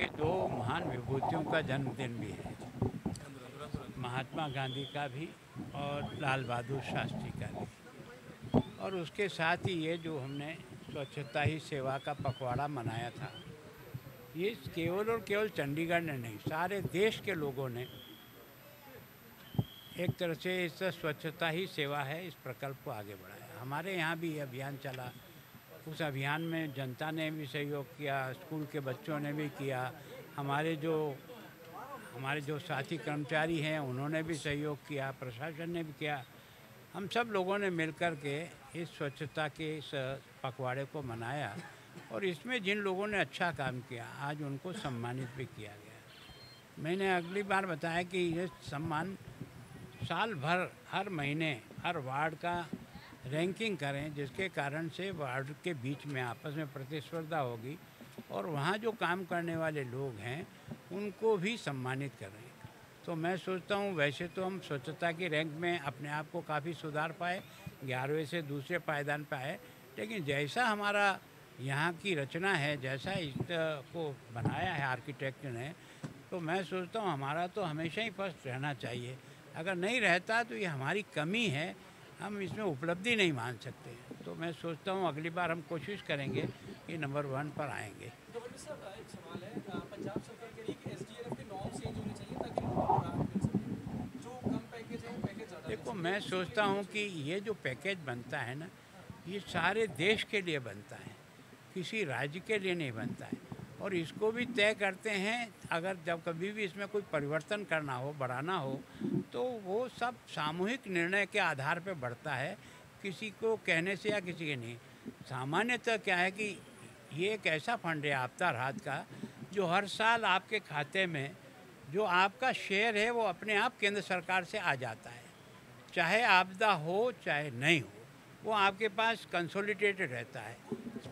के दो महान विभूतियों का जन्मदिन भी है, महात्मा गांधी का भी और लाल बहादुर शास्त्री का भी। और उसके साथ ही ये जो हमने स्वच्छता ही सेवा का पखवाड़ा मनाया था, ये केवल और केवल चंडीगढ़ ने नहीं, सारे देश के लोगों ने एक तरह से इस स्वच्छता ही सेवा है इस प्रकल्प को आगे बढ़ाया। हमारे यहाँ भी ये अभियान चला, उस अभियान में जनता ने भी सहयोग किया, स्कूल के बच्चों ने भी किया, हमारे जो साथी कर्मचारी हैं उन्होंने भी सहयोग किया, प्रशासन ने भी किया। हम सब लोगों ने मिलकर के इस स्वच्छता के इस पखवाड़े को मनाया और इसमें जिन लोगों ने अच्छा काम किया आज उनको सम्मानित भी किया गया। मैंने अगली बार बताया कि ये सम्मान साल भर हर महीने हर वार्ड का रैंकिंग करें, जिसके कारण से वार्ड के बीच में आपस में प्रतिस्पर्धा होगी और वहाँ जो काम करने वाले लोग हैं उनको भी सम्मानित करें। तो मैं सोचता हूँ वैसे तो हम स्वच्छता की रैंक में अपने आप को काफ़ी सुधार पाए, 11वें से दूसरे पायदान पर आए, लेकिन जैसा हमारा यहाँ की रचना है, जैसा इसको बनाया है आर्किटेक्ट ने, तो मैं सोचता हूँ हमारा तो हमेशा ही फर्स्ट रहना चाहिए। अगर नहीं रहता तो ये हमारी कमी है, हम इसमें उपलब्धि नहीं मान सकते। तो मैं सोचता हूँ अगली बार हम कोशिश करेंगे कि नंबर 1 पर आएंगे। गवर्नर साहब, एक सवाल है, पंजाब सरकार के लिए एसडीआरएफ के नॉर्म्स चेंज होने चाहिए ताकि लोगों को राहत मिल सके। जो कम पैकेज है वो पैकेज ज़्यादा। देखो, मैं सोचता हूँ कि ये जो पैकेज बनता है ना, ये सारे देश के लिए बनता है, किसी राज्य के लिए नहीं बनता है। और इसको भी तय करते हैं, अगर जब कभी भी इसमें कोई परिवर्तन करना हो, बढ़ाना हो, तो वो सब सामूहिक निर्णय के आधार पर बढ़ता है, किसी को कहने से या किसी के नहीं। सामान्यतः क्या है कि ये एक ऐसा फंड है आपदा राहत का, जो हर साल आपके खाते में जो आपका शेयर है वो अपने आप केंद्र सरकार से आ जाता है, चाहे आपदा हो चाहे नहीं हो, वो आपके पास कंसोलिडेटेड रहता है।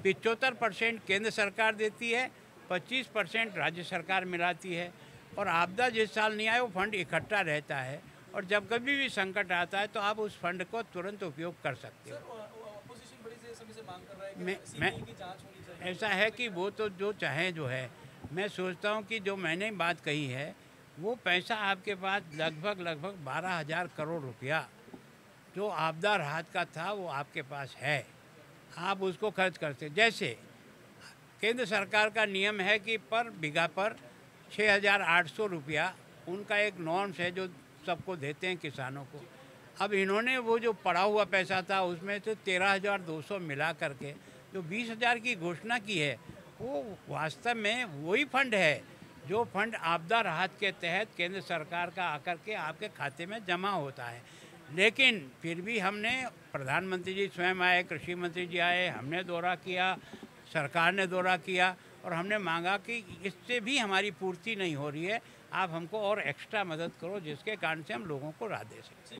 75% केंद्र सरकार देती है, 25% राज्य सरकार मिलाती है, और आपदा जिस साल नहीं आए वो फंड इकट्ठा रहता है, और जब कभी भी संकट आता है तो आप उस फंड को तुरंत उपयोग कर सकते हो। अपोजिशन बड़ी देर समय से मांग कर रहा है कि मैं सीबीआई की जांच होनी चाहिए। ऐसा है कि वो तो जो चाहे जो है, मैं सोचता हूँ कि जो मैंने बात कही है वो पैसा आपके पास लगभग 12,000 करोड़ रुपया जो आपदा राहत का था वो आपके पास है, आप उसको खर्च करते। जैसे केंद्र सरकार का नियम है कि पर बीघा पर 6,800 रुपया उनका एक नॉर्म्स है जो सबको देते हैं किसानों को। अब इन्होंने वो जो पड़ा हुआ पैसा था उसमें से 13,200 मिला करके जो 20,000 की घोषणा की है, वो वास्तव में वही फंड है जो फंड आपदा राहत के तहत केंद्र सरकार का आकर के आपके खाते में जमा होता है। लेकिन फिर भी हमने, प्रधानमंत्री जी स्वयं आए, कृषि मंत्री जी आए, हमने दौरा किया, सरकार ने दौरा किया, और हमने मांगा कि इससे भी हमारी पूर्ति नहीं हो रही है, आप हमको और एक्स्ट्रा मदद करो जिसके कारण से हम लोगों को राह दे सकें।